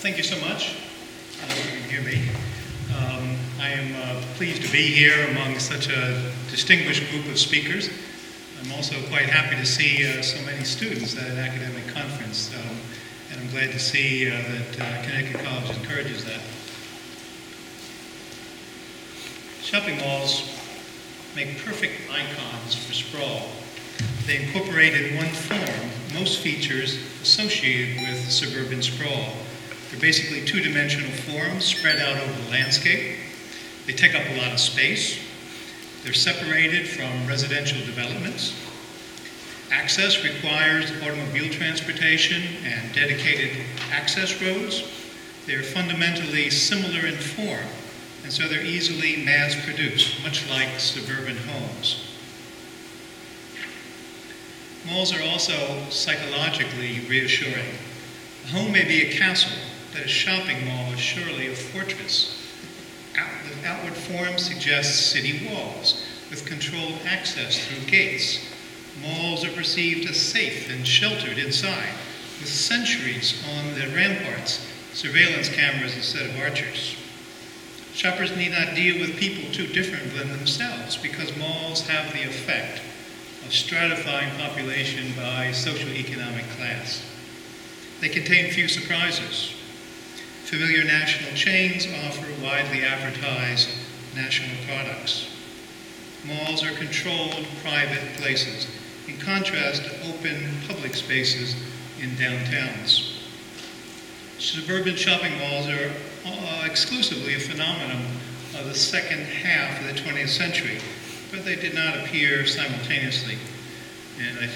Thank you so much. You can hear me. I am pleased to be here among such a distinguished group of speakers. I'm also quite happy to see so many students at an academic conference, and I'm glad to see that Connecticut College encourages that. Shopping malls make perfect icons for sprawl. They incorporate in one form most features associated with suburban sprawl. They're basically two-dimensional forms spread out over the landscape. They take up a lot of space. They're separated from residential developments. Access requires automobile transportation and dedicated access roads. They're fundamentally similar in form, and so they're easily mass-produced, much like suburban homes. Malls are also psychologically reassuring. A home may be a castle, but a shopping mall is surely a fortress. The outward form suggests city walls with controlled access through gates. Malls are perceived as safe and sheltered inside, with sentries on their ramparts, surveillance cameras instead of archers. Shoppers need not deal with people too different than themselves because malls have the effect of stratifying population by socioeconomic class. They contain few surprises. Familiar national chains offer widely advertised national products. Malls are controlled private places, in contrast to open public spaces in downtowns. Suburban shopping malls are exclusively a phenomenon of the second half of the 20th century, but they did not appear simultaneously. And the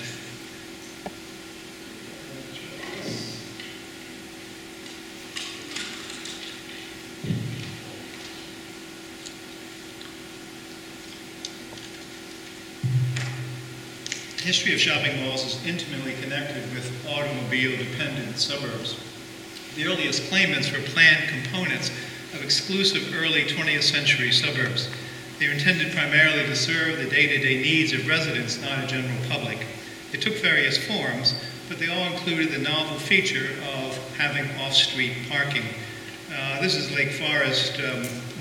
history of shopping malls is intimately connected with automobile-dependent suburbs. The earliest claimants were planned components of exclusive early 20th century suburbs. They were intended primarily to serve the day-to-day needs of residents, not a general public. They took various forms, but they all included the novel feature of having off-street parking. This is Lake Forest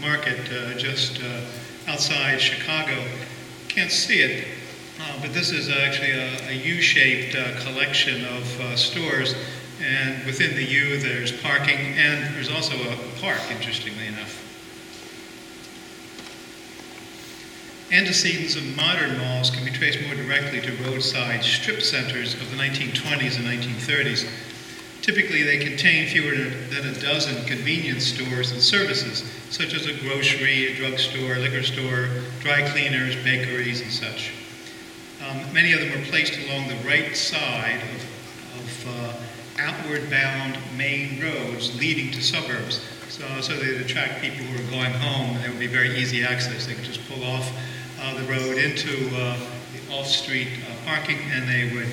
Market, just outside Chicago. Can't see it, but this is actually a U-shaped collection of stores, and within the U there's parking, and there's also a park, interestingly enough. Antecedents of modern malls can be traced more directly to roadside strip centers of the 1920s and 1930s. Typically, they contain fewer than a dozen convenience stores and services, such as a grocery, a drugstore, liquor store, dry cleaners, bakeries, and such. Many of them were placed along the right side of outward-bound main roads leading to suburbs, so they'd attract people who were going home, and there would be very easy access. They could just pull off the road into the off-street parking, and they would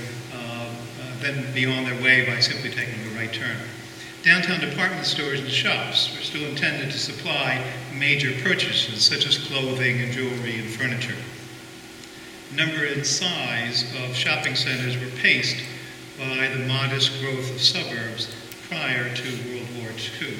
then be on their way by simply taking a right turn. Downtown department stores and shops were still intended to supply major purchases, such as clothing and jewelry and furniture. The number and size of shopping centers were paced by the modest growth of suburbs prior to World War II.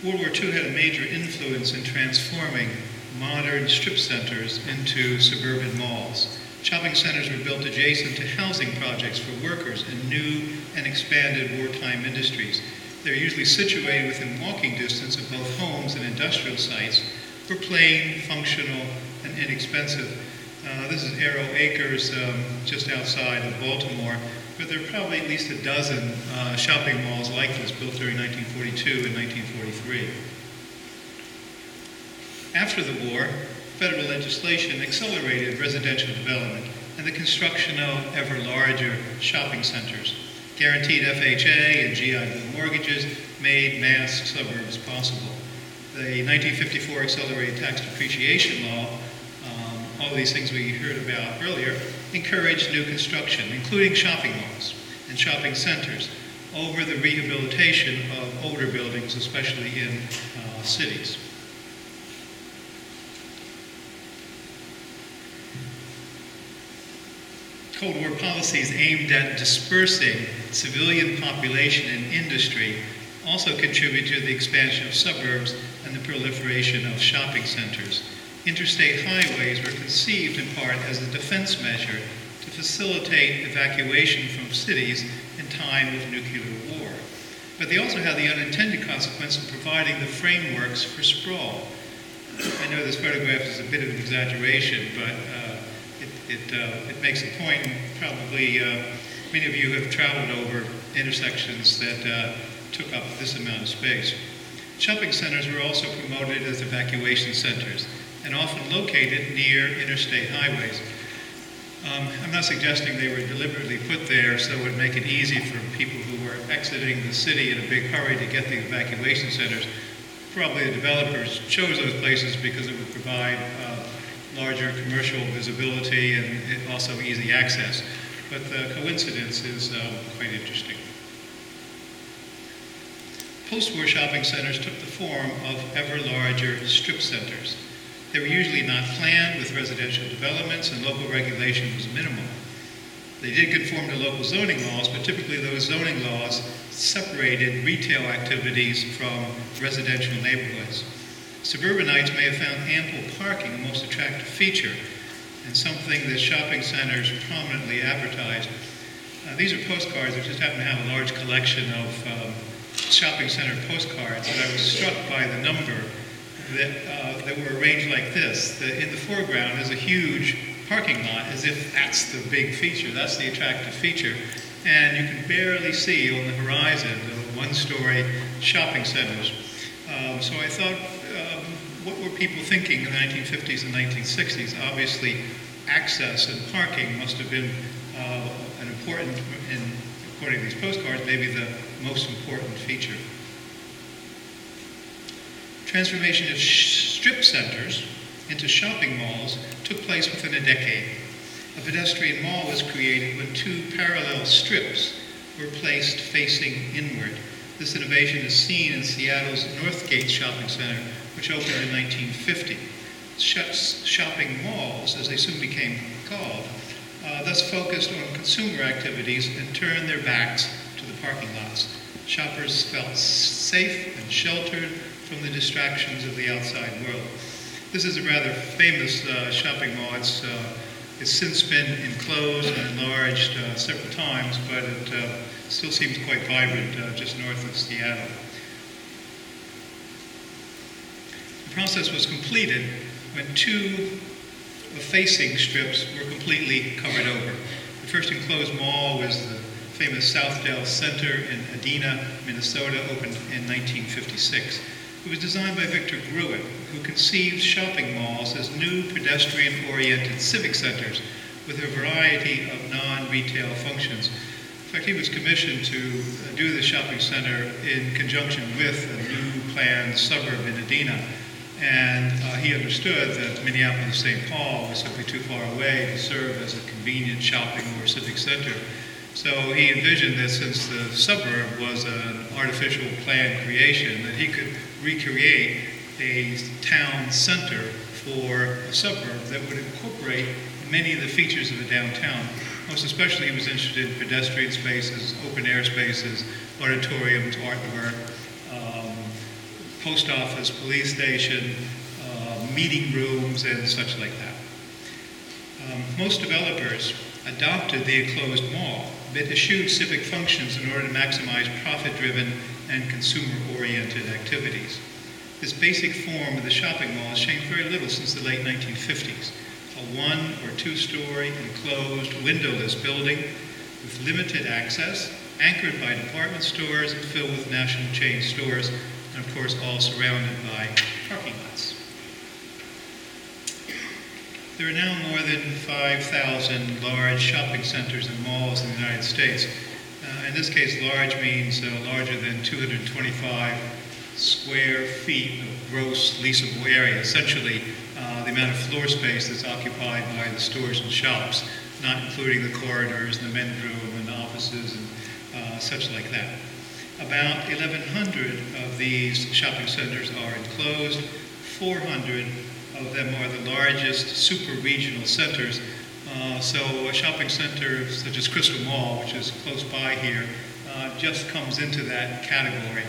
World War II had a major influence in transforming modern strip centers into suburban malls. Shopping centers were built adjacent to housing projects for workers in new and expanded wartime industries. They're usually situated within walking distance of both homes and industrial sites, were plain, functional, and inexpensive. This is Arrow Acres, just outside of Baltimore, but there are probably at least a dozen shopping malls like this built during 1942 and 1943. After the war, federal legislation accelerated residential development and the construction of ever larger shopping centers. Guaranteed FHA and GI Bill mortgages made mass suburbs possible. The 1954 Accelerated Tax Depreciation Law, all these things we heard about earlier, encouraged new construction, including shopping malls and shopping centers, over the rehabilitation of older buildings, especially in cities. Cold War policies aimed at dispersing civilian population and industry also contribute to the expansion of suburbs and the proliferation of shopping centers. Interstate highways were conceived in part as a defense measure to facilitate evacuation from cities in time of nuclear war. But they also had the unintended consequence of providing the frameworks for sprawl. I know this photograph is a bit of an exaggeration, but it makes a point. Probably many of you have traveled over intersections that took up this amount of space. Shopping centers were also promoted as evacuation centers and often located near interstate highways. I'm not suggesting they were deliberately put there so it would make it easy for people who were exiting the city in a big hurry to get the evacuation centers. Probably the developers chose those places because it would provide larger commercial visibility and also easy access. But the coincidence is quite interesting. Post-war shopping centers took the form of ever larger strip centers. They were usually not planned with residential developments, and local regulation was minimal. They did conform to local zoning laws, but typically those zoning laws separated retail activities from residential neighborhoods. Suburbanites may have found ample parking a most attractive feature, and something that shopping centers prominently advertised. These are postcards. I just happen to have a large collection of shopping center postcards, and I was struck by the number that were arranged like this. In the foreground is a huge parking lot, as if that's the big feature, that's the attractive feature. And you can barely see on the horizon the one-story shopping centers. So I thought, what were people thinking in the 1950s and 1960s? Obviously, access and parking must have been an important, and according to these postcards, maybe the most important feature. Transformation of strip centers into shopping malls took place within a decade. A pedestrian mall was created when two parallel strips were placed facing inward. This innovation is seen in Seattle's Northgate Shopping Center, which opened in 1950. Shopping malls, as they soon became called, thus focused on consumer activities and turned their backs to the parking lots. Shoppers felt safe and sheltered from the distractions of the outside world. This is a rather famous shopping mall. It's since been enclosed and enlarged several times, but it still seems quite vibrant just north of Seattle. The process was completed when two facing strips were completely covered over. The first enclosed mall was the famous Southdale Center in Edina, Minnesota, opened in 1956. It was designed by Victor Gruitt, who conceived shopping malls as new pedestrian-oriented civic centers with a variety of non-retail functions. In fact, he was commissioned to do the shopping center in conjunction with a new planned suburb in Edina. And he understood that Minneapolis-St. Paul was simply too far away to serve as a convenient shopping or civic center. So he envisioned that since the suburb was an artificial planned creation, that he could recreate a town center for a suburb that would incorporate many of the features of a downtown. Most especially, he was interested in pedestrian spaces, open air spaces, auditoriums, artwork, post office, police station, meeting rooms, and such like that. Most developers adopted the enclosed mall, but eschewed civic functions in order to maximize profit-driven and consumer-oriented activities. This basic form of the shopping mall has changed very little since the late 1950s. A one- or two-story enclosed, windowless building with limited access, anchored by department stores and filled with national chain stores, and of course all surrounded by parking lots. There are now more than 5,000 large shopping centers and malls in the United States. In this case, large means larger than 225 square feet of gross leasable area, essentially the amount of floor space that's occupied by the stores and shops, not including the corridors and the men's room and the offices and such like that. About 1,100 of these shopping centers are enclosed. 400 of them are the largest super-regional centers So a shopping center such as Crystal Mall, which is close by here, just comes into that category.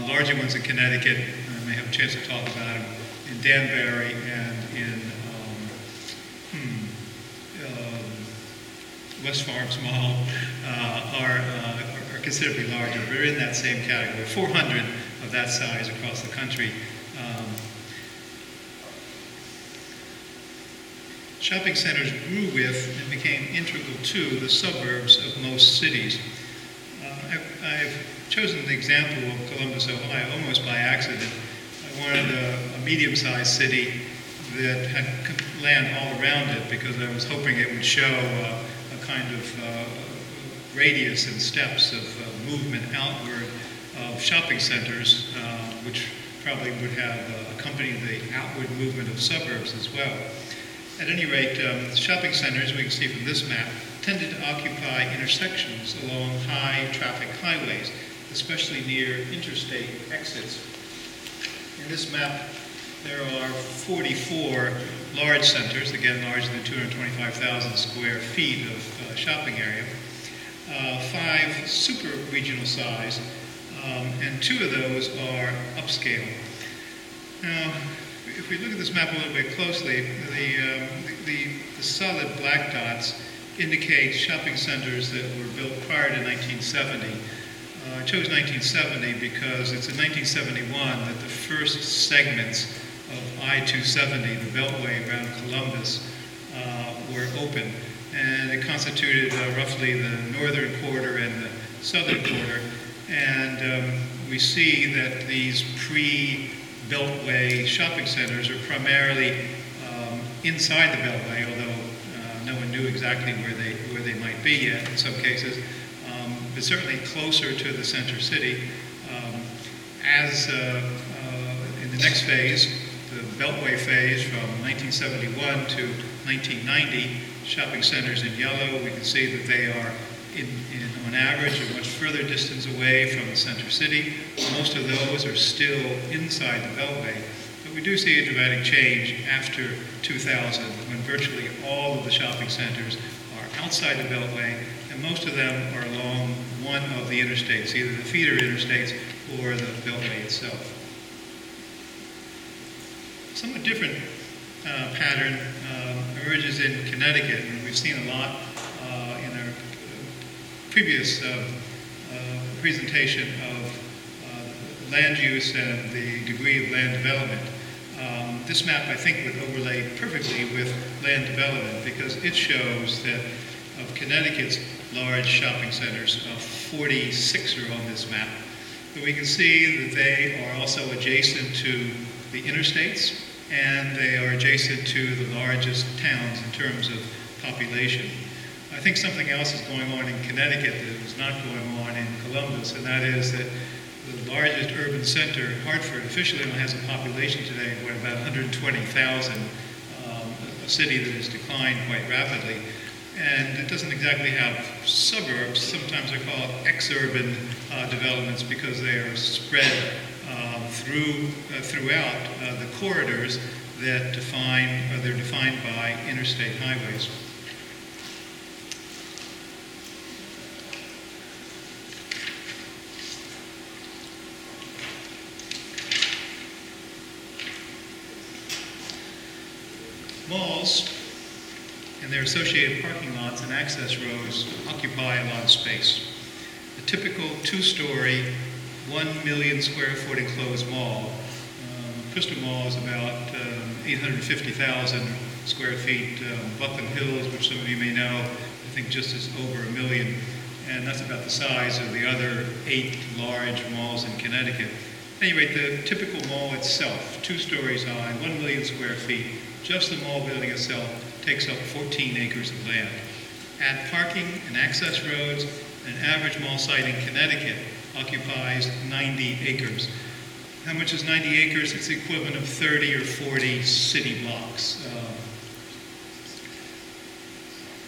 Larger ones in Connecticut, I may have a chance to talk about them, in Danbury and in West Farms Mall are considerably larger. We're in that same category. 400 of that size across the country. Shopping centers grew with and became integral to the suburbs of most cities. I've chosen the example of Columbus, Ohio, almost by accident. I wanted a medium-sized city that had land all around it because I was hoping it would show a kind of radius and steps of movement outward of shopping centers, which probably would have accompanied the outward movement of suburbs as well. At any rate, shopping centers, we can see from this map, tended to occupy intersections along high-traffic highways, especially near interstate exits. In this map, there are 44 large centers, again larger than 225,000 square feet of shopping area, 5 super regional size, and 2 of those are upscale. Now, if we look at this map a little bit closely, the solid black dots indicate shopping centers that were built prior to 1970. I chose 1970 because it's in 1971 that the first segments of I-270, the beltway around Columbus, were open. And it constituted roughly the northern quarter and the southern quarter. And we see that these pre-beltway shopping centers are primarily inside the beltway, although no one knew exactly where they might be yet in some cases, but certainly closer to the center city. As in the next phase, the beltway phase from 1971 to 1990, shopping centers in yellow, we can see that they are on average a much further distance away from the center city. Most of those are still inside the beltway. But we do see a dramatic change after 2000, when virtually all of the shopping centers are outside the beltway, and most of them are along one of the interstates, either the feeder interstates or the beltway itself. Somewhat different pattern emerges in Connecticut, and we've seen a lot in our previous presentation of land use and the degree of land development. This map, I think, would overlay perfectly with land development because it shows that of Connecticut's large shopping centers, 46 are on this map. But we can see that they are also adjacent to the interstates, and they are adjacent to the largest towns in terms of population. I think something else is going on in Connecticut that was not going on in Columbus, and that is that the largest urban center, Hartford, officially only has a population today of about 120,000, a city that has declined quite rapidly. And it doesn't exactly have suburbs. Sometimes they're called ex-urban developments because they are spread throughout the corridors that they're defined by interstate highways. Malls and their associated parking lots and access roads occupy a lot of space. A typical 2-story, 1 million square foot enclosed mall. Crystal Mall is about 850,000 square feet. Buckland Hills, which some of you may know, I think just is over 1 million. And that's about the size of the other 8 large malls in Connecticut. At any rate, the typical mall itself, 2 stories high, 1 million square feet, just the mall building itself takes up 14 acres of land. Add parking and access roads, an average mall site in Connecticut occupies 90 acres. How much is 90 acres? It's the equivalent of 30 or 40 city blocks.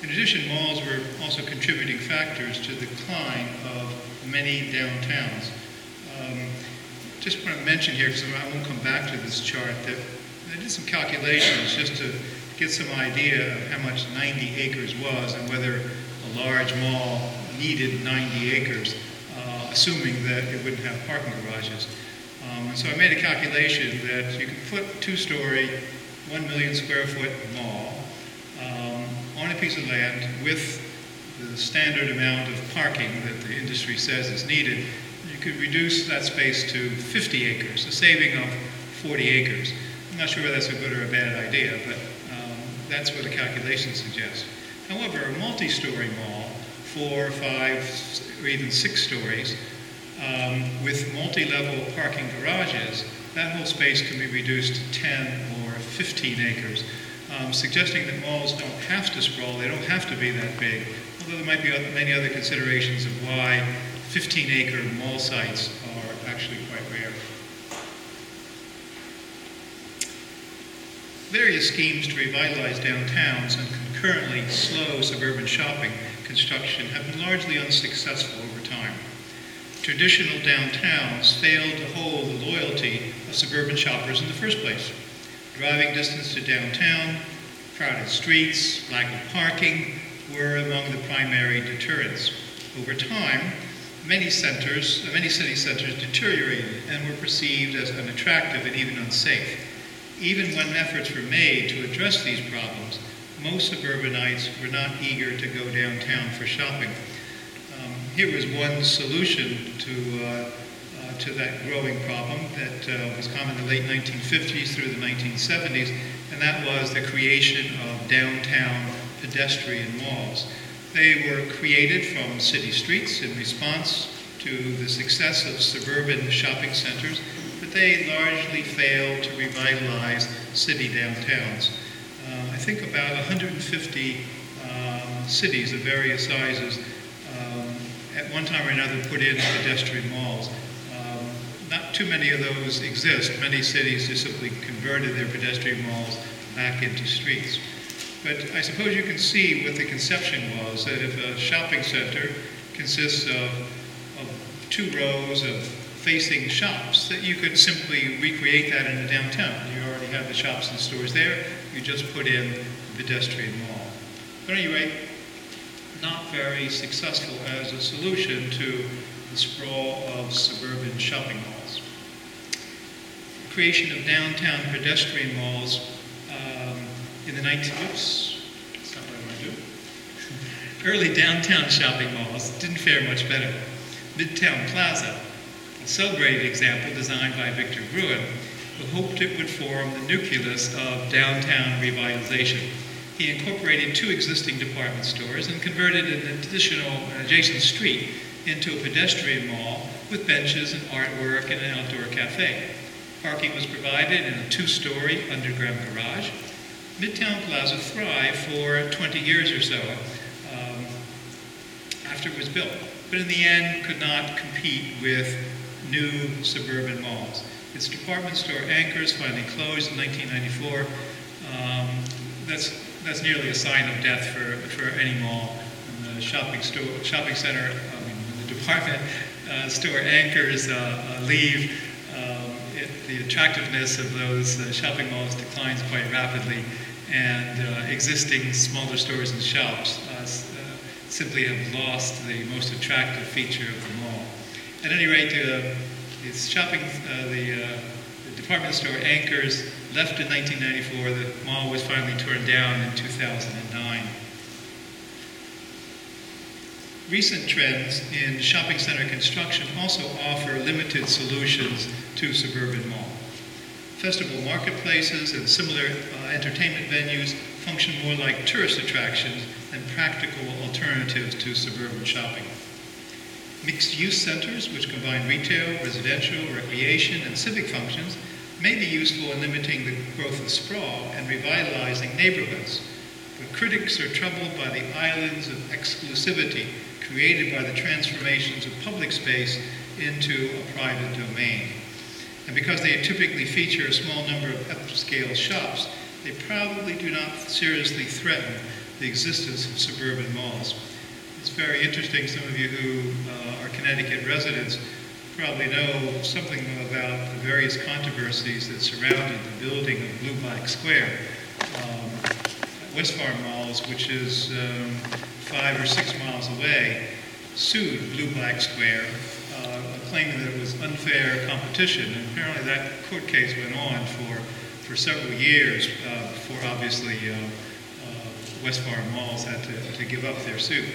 In addition, malls were also contributing factors to the decline of many downtowns. Just want to mention here, because I won't come back to this chart, that I did some calculations just to get some idea of how much 90 acres was and whether a large mall needed 90 acres, assuming that it wouldn't have parking garages. And so I made a calculation that you could put a two-story, 1 million square foot mall on a piece of land with the standard amount of parking that the industry says is needed. You could reduce that space to 50 acres, a saving of 40 acres. I'm not sure whether that's a good or a bad idea, but that's what the calculations suggest. However, a multi-story mall, 4, 5, or even 6 stories, with multi-level parking garages, that whole space can be reduced to 10 or 15 acres, suggesting that malls don't have to sprawl, they don't have to be that big, although there might be many other considerations of why 15-acre mall sites are actually quite rare. Various schemes to revitalize downtowns and concurrently slow suburban shopping construction have been largely unsuccessful over time. Traditional downtowns failed to hold the loyalty of suburban shoppers in the first place. Driving distance to downtown, crowded streets, lack of parking were among the primary deterrents. Over time, many city centers deteriorated and were perceived as unattractive and even unsafe. Even when efforts were made to address these problems, most suburbanites were not eager to go downtown for shopping. Here was one solution to that growing problem that was common in the late 1950s through the 1970s, and that was the creation of downtown pedestrian malls. They were created from city streets in response to the success of suburban shopping centers, but they largely failed to revitalize city downtowns. I think about 150 cities of various sizes at one time or another put in pedestrian malls. Not too many of those exist. Many cities just simply converted their pedestrian malls back into streets. But I suppose you can see what the conception was, that if a shopping center consists of 2 rows of facing shops, that you could simply recreate that in a downtown. You already have the shops and stores there, you just put in a pedestrian mall. But at any rate, not very successful as a solution to the sprawl of suburban shopping malls. The creation of downtown pedestrian malls in the early downtown shopping malls didn't fare much better. Midtown Plaza, a celebrated example designed by Victor Gruen, who hoped it would form the nucleus of downtown revitalization. He incorporated 2 existing department stores and converted an adjacent street into a pedestrian mall with benches and artwork and an outdoor cafe. Parking was provided in a 2-story underground garage. Midtown Plaza thrived for 20 years or so after it was built, but in the end could not compete with new suburban malls. Its department store anchors finally closed in 1994. That's nearly a sign of death for any mall. When the shopping center, when the department store anchors leave, the attractiveness of those shopping malls declines quite rapidly, and existing smaller stores and shops simply have lost the most attractive feature of the mall. At any rate, the department store anchors left in 1994. The mall was finally torn down in 2009. Recent trends in shopping center construction also offer limited solutions to suburban mall. Festival marketplaces and similar entertainment venues function more like tourist attractions than practical alternatives to suburban shopping. Mixed-use centers, which combine retail, residential, recreation, and civic functions, may be useful in limiting the growth of sprawl and revitalizing neighborhoods. But critics are troubled by the islands of exclusivity created by the transformations of public space into a private domain. And because they typically feature a small number of upscale shops, they probably do not seriously threaten the existence of suburban malls. It's very interesting. Some of you who are Connecticut residents probably know something about the various controversies that surrounded the building of Blue Bike Square. West Farm Malls, which is 5 or 6 miles away, sued Blue Black Square, claiming that it was unfair competition. And apparently that court case went on for several years before obviously West Farm Malls had to give up their suit.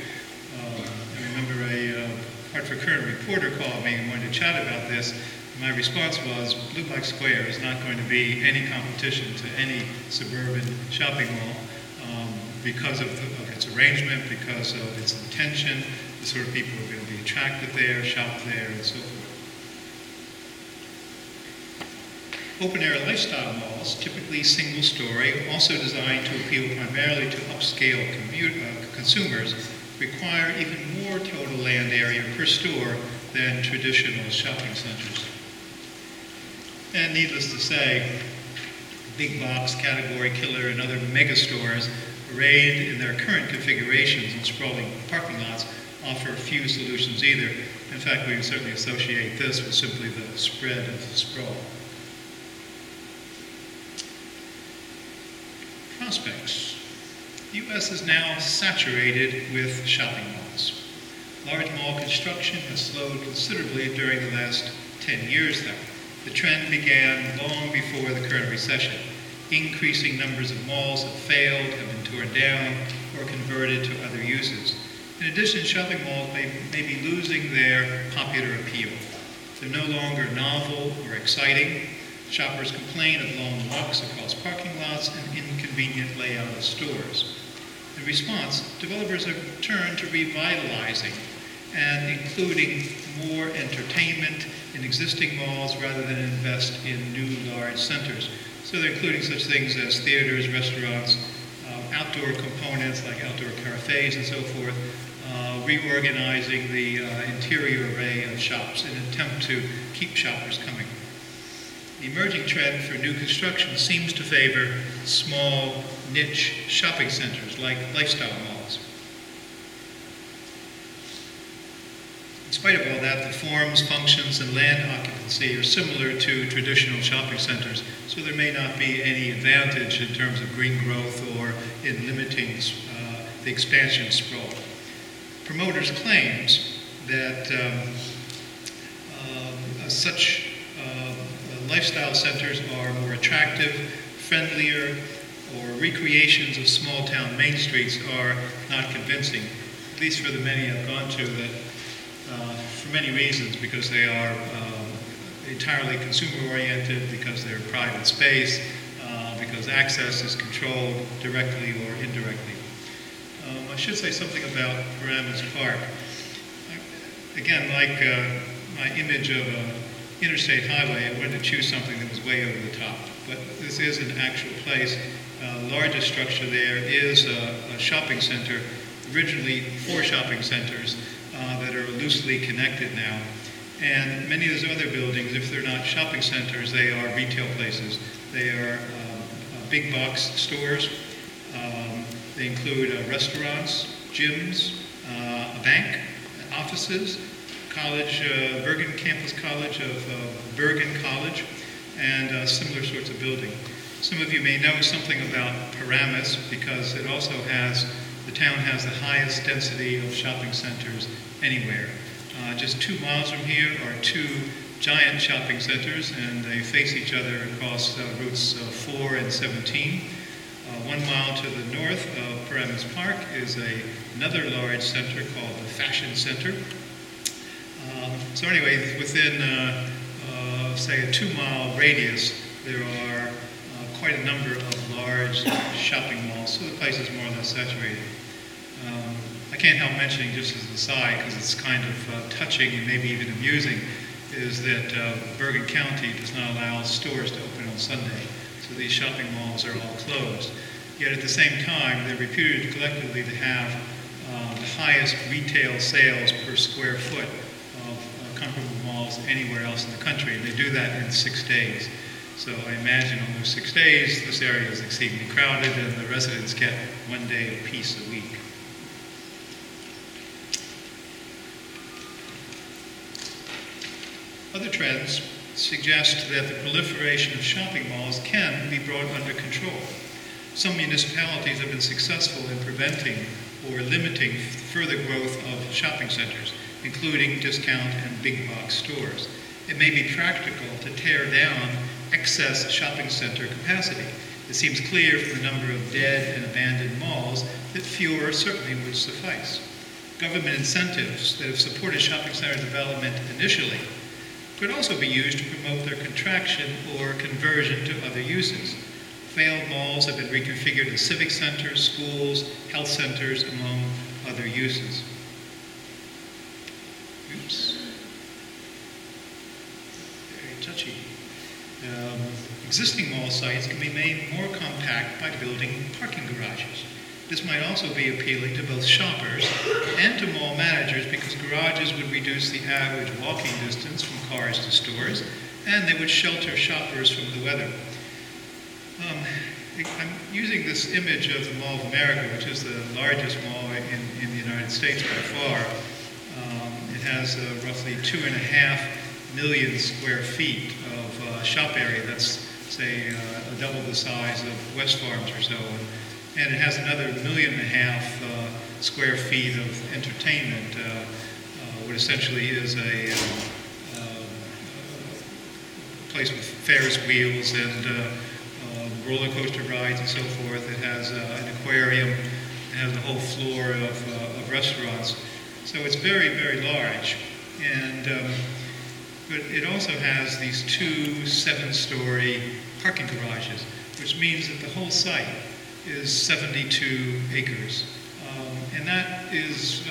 I remember a Hartford Current reporter called me and wanted to chat about this. My response was, Blue Black Square is not going to be any competition to any suburban shopping mall because of its arrangement, because of its intention, the sort of people who are going to be attracted there, shop there, and so forth. Open-air lifestyle malls, typically single-story, also designed to appeal primarily to upscale consumers, require even more total land area per store than traditional shopping centers. And needless to say, big box, category killer, and other mega stores arrayed in their current configurations and sprawling parking lots offer few solutions either. In fact, we can certainly associate this with simply the spread of sprawl. Prospects. The U.S. is now saturated with shopping malls. Large mall construction has slowed considerably during the last 10 years, though. The trend began long before the current recession. Increasing numbers of malls have failed, have been torn down, or converted to other uses. In addition, shopping malls may be losing their popular appeal. They're no longer novel or exciting. Shoppers complain of long walks across parking lots and inconvenient layout of stores. In response, developers have turned to revitalizing and including more entertainment in existing malls rather than invest in new large centers. So they're including such things as theaters, restaurants, outdoor components like outdoor cafes and so forth, reorganizing the interior array of shops in an attempt to keep shoppers coming. The emerging trend for new construction seems to favor small, niche shopping centers like lifestyle malls. In spite of all that, the forms, functions, and land occupancy are similar to traditional shopping centers, so there may not be any advantage in terms of green growth or in limiting the expansion sprawl. Promoters claims that such lifestyle centers are more attractive, friendlier, or recreations of small-town main streets are not convincing, at least for the many I've gone to, that for many reasons, because they are entirely consumer-oriented, because they're private space, because access is controlled directly or indirectly. I should say something about Paramus Park. Again, like my image of an interstate highway, I wanted to choose something that was way over the top. But this is an actual place. The largest structure there is a shopping center, originally 4 shopping centers that are loosely connected now. And many of those other buildings, if they're not shopping centers, they are retail places. They are big box stores. They include restaurants, gyms, a bank, offices, college, Bergen Campus College of Bergen College, and similar sorts of building. Some of you may know something about Paramus because it also has, the town has the highest density of shopping centers anywhere. Just 2 miles from here are 2 giant shopping centers, and they face each other across routes 4 and 17. 1 mile to the north of Paramus Park is another large center called the Fashion Center. So anyway, within, say, a 2-mile radius, there are quite a number of large shopping malls, so the place is more or less saturated. I can't help mentioning, just as an aside, because it's kind of touching and maybe even amusing, is that Bergen County does not allow stores to open on Sunday, so these shopping malls are all closed. Yet at the same time, they're reputed collectively to have the highest retail sales per square foot of comparable malls anywhere else in the country, and they do that in 6 days. So I imagine on those 6 days, this area is exceedingly crowded, and the residents get 1 day apiece a week. Other trends suggest that the proliferation of shopping malls can be brought under control. Some municipalities have been successful in preventing or limiting further growth of shopping centers, including discount and big box stores. It may be practical to tear down excess shopping center capacity. It seems clear from the number of dead and abandoned malls that fewer certainly would suffice. Government incentives that have supported shopping center development initially could also be used to promote their contraction or conversion to other uses. Failed malls have been reconfigured as civic centers, schools, health centers, among other uses. Oops. Very touchy. Existing mall sites can be made more compact by building parking garages. This might also be appealing to both shoppers and to mall managers because garages would reduce the average walking distance from cars to stores, and they would shelter shoppers from the weather. I'm using this image of the Mall of America, which is the largest mall in the United States by far. It has roughly 2.5 million square feet of shop area. That's, say, double the size of West Farms or so. And it has another 1.5 million square feet of entertainment, what essentially is a place with Ferris wheels and roller coaster rides and so forth. It has an aquarium. It has a whole floor of restaurants. So it's very, very large. And but it also has these 2 7-story parking garages, which means that the whole site is 72 acres. And that is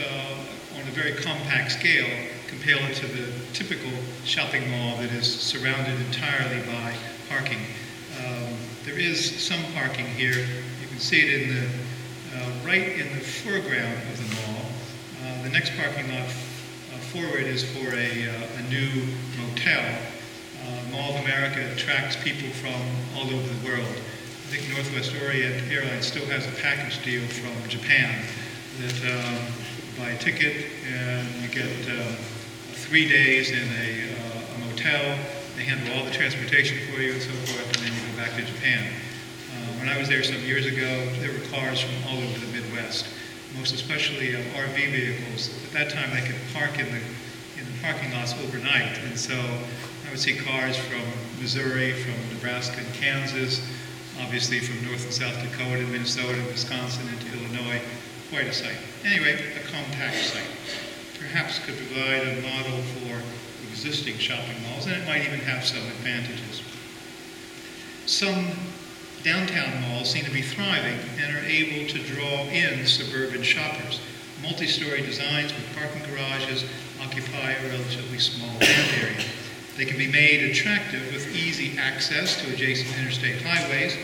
on a very compact scale compared to the typical shopping mall that is surrounded entirely by parking. There is some parking here. You can see it in the right in the foreground of the mall. The next parking lot forward is for a new motel. Mall of America attracts people from all over the world. I think Northwest Orient Airlines still has a package deal from Japan that you buy a ticket and you get 3 days in a motel. They handle all the transportation for you and so forth, and then you go back to Japan. When I was there some years ago, there were cars from all over the Midwest, most especially RV vehicles. At that time, they could park in the parking lots overnight, and so I would see cars from Missouri, from Nebraska and Kansas, obviously from North and South Dakota, Minnesota, Wisconsin, into Illinois. Quite a sight. Anyway, a compact site. Perhaps could provide a model for existing shopping malls, and it might even have some advantages. Some downtown malls seem to be thriving and are able to draw in suburban shoppers. Multi-story designs with parking garages occupy a relatively small land area. They can be made attractive with easy access to adjacent interstate highways,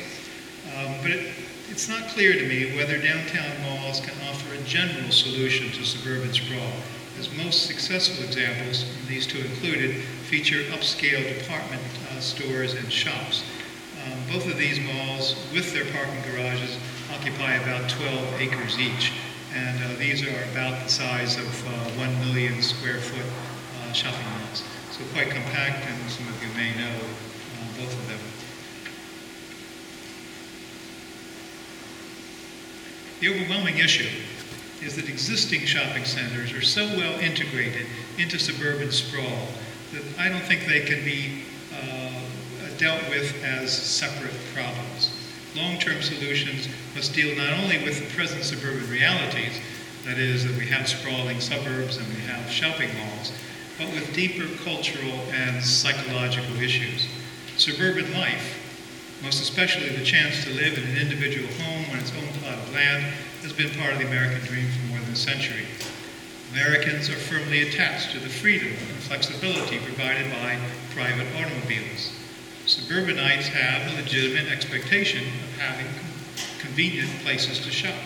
but it's not clear to me whether downtown malls can offer a general solution to suburban sprawl, as most successful examples, these 2 included, feature upscale department stores and shops. Both of these malls, with their parking garages, occupy about 12 acres each, and these are about the size of 1 million square foot shopping malls. So quite compact, and some of you may know both of them. The overwhelming issue is that existing shopping centers are so well integrated into suburban sprawl that I don't think they can be dealt with as separate problems. Long-term solutions must deal not only with the present suburban realities, that is, that we have sprawling suburbs and we have shopping malls, but with deeper cultural and psychological issues. Suburban life, most especially the chance to live in an individual home on its own plot of land, has been part of the American dream for more than a century. Americans are firmly attached to the freedom and flexibility provided by private automobiles. Suburbanites have a legitimate expectation of having convenient places to shop.